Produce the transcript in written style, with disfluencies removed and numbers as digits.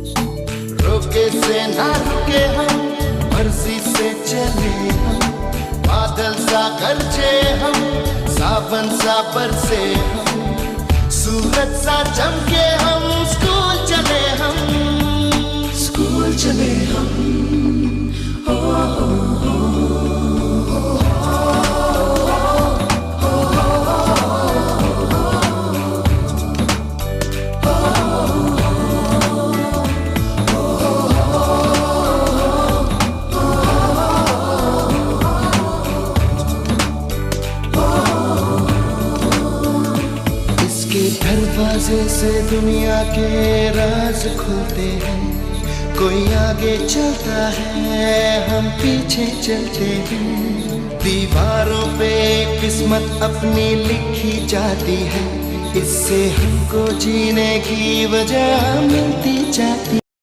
रोके से ना रुके हम, मर्जी से चले हम, बादल सा गरजे हम, सावन सा बरसे हम, सूरज सा चमके हम, स्कूल चले हम, स्कूल चले हम। हो, हो, हो, दरवाजे से दुनिया के राज खुलते हैं, कोई आगे चलता है हम पीछे चलते हैं, दीवारों पे किस्मत अपनी लिखी जाती है, इससे हमको जीने की वजह मिलती जाती।